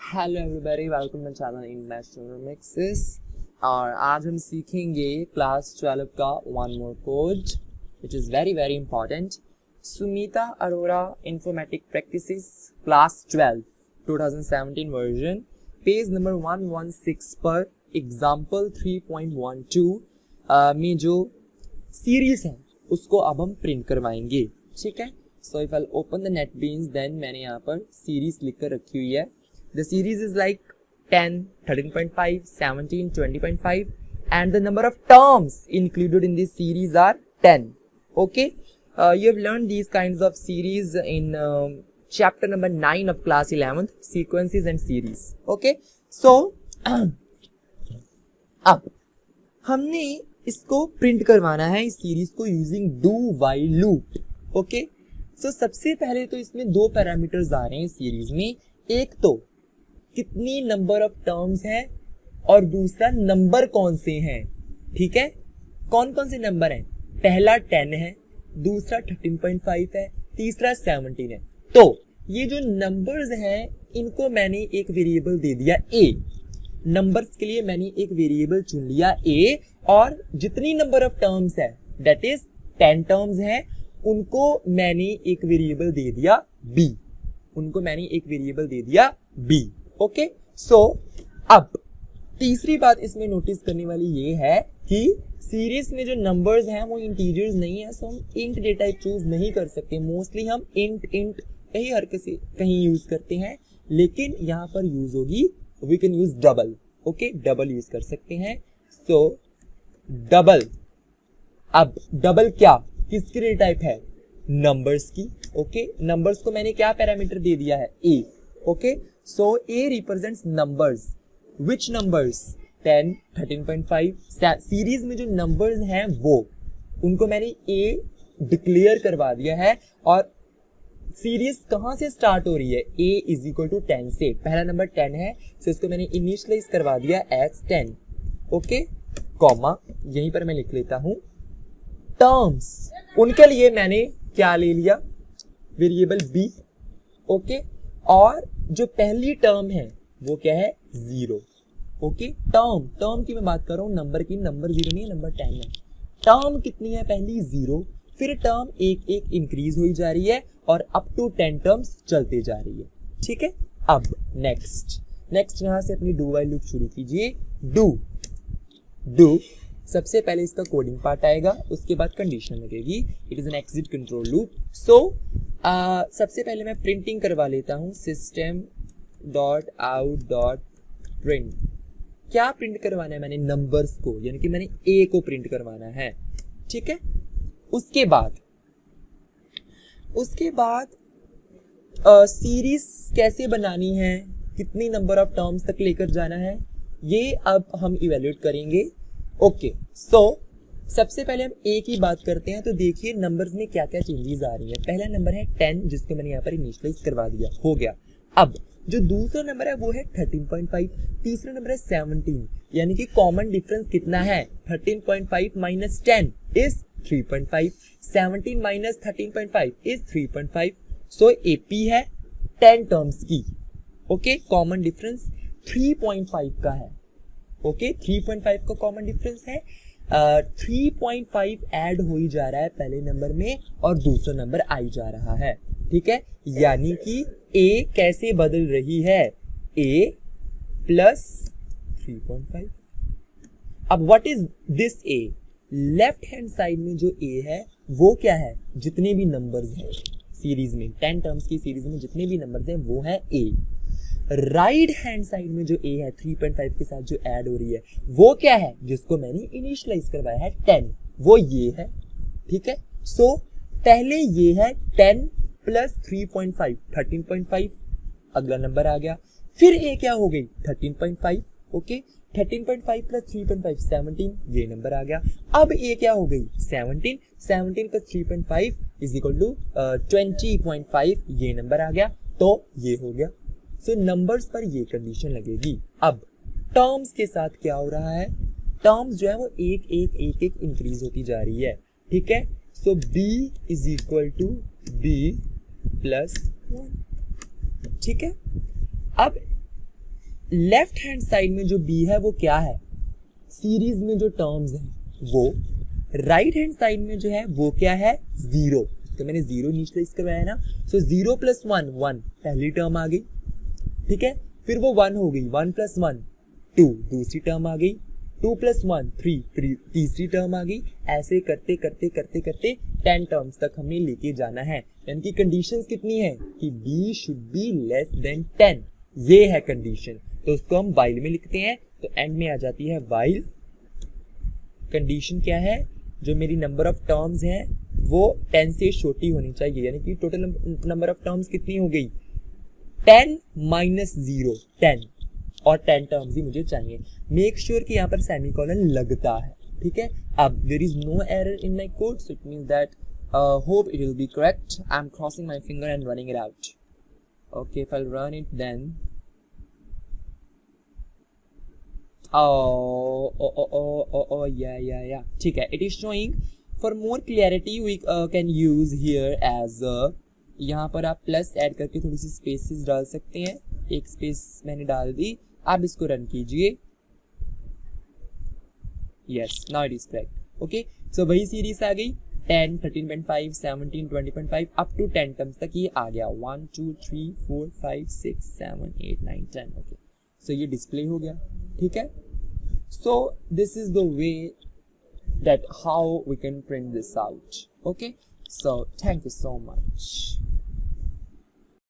Hello everybody, welcome to channel Investonomics. और आज हम सीखेंगे क्लास 12 का one more code which is very very important. Sumita Arora informatic practices class 12 2017 version, page number 116 पर example 3.12 में जो सीरीज है उसको अब हम प्रिंट करवाएंगे। ठीक है, so if I open the NetBeans then मैंने यहाँ पर सीरीज लिख कर रखी हुई है। The series is like 10, 13.5, 17, 20.5 and the number of terms included in this series are 10. Okay, you have learned these kinds of series in chapter number 9 of class 11th, sequences and series. Okay, so अब हमने इसको print करवाना है इस series को using do while loop. Okay, so सबसे पहले तो इसमें दो पैरामीटर्स आ रहे हैं सीरीज में, एक तो कितनी नंबर ऑफ टर्म्स हैं और दूसरा नंबर कौन से हैं। ठीक है, कौन कौन से नंबर हैं? पहला 10 है, दूसरा 13.5 है, तीसरा 17 है। तो ये जो नंबर्स हैं इनको मैंने एक वेरिएबल दे दिया a। नंबर्स के लिए मैंने एक वेरिएबल चुन लिया a और जितनी नंबर ऑफ टर्म्स है दैट इज 10 टर्म्स हैं उनको मैंने एक वेरिएबल दे दिया b। ओके, सो अब तीसरी बात इसमें नोटिस करने वाली ये है कि सीरीज में जो नंबर्स हैं वो इंटीजर्स नहीं है, सो हम इंट डेटा टाइप चूज नहीं कर सकते। मोस्टली हम इंट कहीं हर किसी कहीं यूज करते हैं, लेकिन यहाँ पर यूज होगी we can use double. Okay, double use कर सकते हैं। सो डबल, अब डबल क्या किसकी डेटा टाइप है? नंबर्स की। ओके, नंबर्स को मैंने क्या पैरामीटर दे दिया है? A. Okay, so A represents numbers. Which numbers? 10, 13.5। Series में जो नंबर्स हैं वो उनको मैंने A डिक्लेयर करवा दिया है। और सीरीज कहां से स्टार्ट हो रही है? A इज इक्वल टू 10 से। पहला नंबर 10 है, so इसको मैंने इनिशियलाइज करवा दिया एज 10। ओके, कॉमा यहीं पर मैं लिख लेता हूं। टर्म्स उनके लिए मैंने क्या ले लिया? Variable B। ओके, और जो पहली टर्म है वो क्या है? 0। ओके, टर्म की मैं बात कर रहा हूं, नंबर की। नंबर 0 नहीं है, नंबर 10 है। टर्म कितनी है? पहली 0, फिर टर्म एक एक इंक्रीज हुई जा रही है और अप टू 10 टर्म्स चलते जा रही है। ठीक है, अब नेक्स्ट यहां से अपनी डू वाइल लूप शुरू कीजिए। डू सबसे पहले इसका कोडिंग पार्ट आएगा, उसके बाद कंडीशन लगेगी। It is an exit control loop. So सबसे पहले मैं प्रिंटिंग करवा लेता हूं, system.out.print। क्या प्रिंट करवाना है मैंने? नंबर्स को, यानी कि मैंने ए को प्रिंट करवाना है। ठीक है, उसके बाद सीरीज कैसे बनानी है, कितनी नंबर ऑफ टर्म्स तक लेकर जाना है, ये अब हम इवेल्युएट करेंगे। ओके, सो सबसे पहले हम ए की बात करते हैं। तो देखिए नंबर्स में क्या क्या चेंजेस आ रही है। पहला नंबर है 10 जिसको मैंने यहाँ पर इनिशियलाइज करवा दिया, हो गया। अब जो दूसरा नंबर है वो है 13.5, तीसरा नंबर है 17, यानी कि कॉमन डिफरेंस कितना है? 13.5 minus 10 is 3.5, 17 minus 13.5 is 3.5। So AP है 10 टर्म्स की। ओके, कॉमन डिफरेंस 3.5 का है। ओके, 3.5 का कॉमन डिफरेंस है। 3.5 ऐड हो ही जा रहा है पहले नंबर में और दूसरा नंबर आई जा रहा है। ठीक है, यानी कि A कैसे बदल रही है? A plus 3.5। अब what is this A? Left hand side में जो A है वो क्या है? जितने भी नंबर्स हैं सीरीज में, 10 टर्म्स की सीरीज में जितने भी नंबर्स हैं वो है A। राइट हैंड साइड में जो A है 3.5 के साथ जो ऐड हो रही है वो क्या है? जिसको मैंने इनिशियलाइज करवाया है 10, वो ये है। ठीक है, सो पहले ये है 10 प्लस 3.5 13.5, अगला नंबर आ गया। फिर A क्या हो गई? 13.5। ओके, 13.5 प्लस 3.5 17, ये नंबर आ गया। अब A क्या हो गई? 17 प्लस 3.5 इज इक्वल टू 20.5, ये नंबर आ गया। तो ये हो गया। सो नंबर्स पर ये कंडीशन लगेगी। अब टर्म्स के साथ क्या हो रहा है? टर्म्स जो है वो एक इंक्रीज होती जा रही है। ठीक है, so b is equal to b plus 1। ठीक है, अब लेफ्ट हैंड साइड में जो b है वो क्या है, सीरीज में जो टर्म्स हैं वो, राइट हैंड साइड में जो है वो क्या है, जीरो। तो मैंने जीरो इनिशियलाइज करवाया ना, सो 0 + 1 1 पहली टर्म आ गई, ठीक है, फिर वो 1 हो गई, 1 + 1 2 दूसरी टर्म आ गई, 2 + 1 3 तीसरी टर्म आ गई। ऐसे करते करते करते करते 10 टर्म्स तक हमें लेके जाना है। यानी कि कंडीशंस कितनी है कि b should be less than 10, ये है कंडीशन। तो उसको हम while में लिखते हैं, तो एंड में आ जाती है while कंडीशन क्या है, जो मेरी नंबर ऑफ टर्म्स हैं वो 10 से छोटी होनी चाहिए। यानी कि टोटल नंबर ऑफ टर्म्स कितनी हो गई, 10 - 0 10, और 10 टर्म्स ही मुझे चाहिए। मेक श्योर कि यहाँ पर सेमीकोलन लगता है, ठीक है। अब there is no error in my code, so it means that hope it will be correct. I am crossing my finger and running it out. Okay, if I run it then yeah, ठीक है, it is showing. For more clarity we can use here as यहाँ पर आप plus add करके थोड़ी सी spaces डाल सकते हैं, एक स्पेस मैंने डाल दी। आप इसको रन कीजिए, yes now it is correct. Okay, so वही सीरीज आ गई 10 13.5 17 20.5 अप टू 10 टर्म्स तक ये आ गया, 1 2 3 4 5 6 7 8 9 10। ओके, सो ये डिस्प्ले हो गया, ठीक है। So this is the way that how we can print this out. Okay, so thank you so much.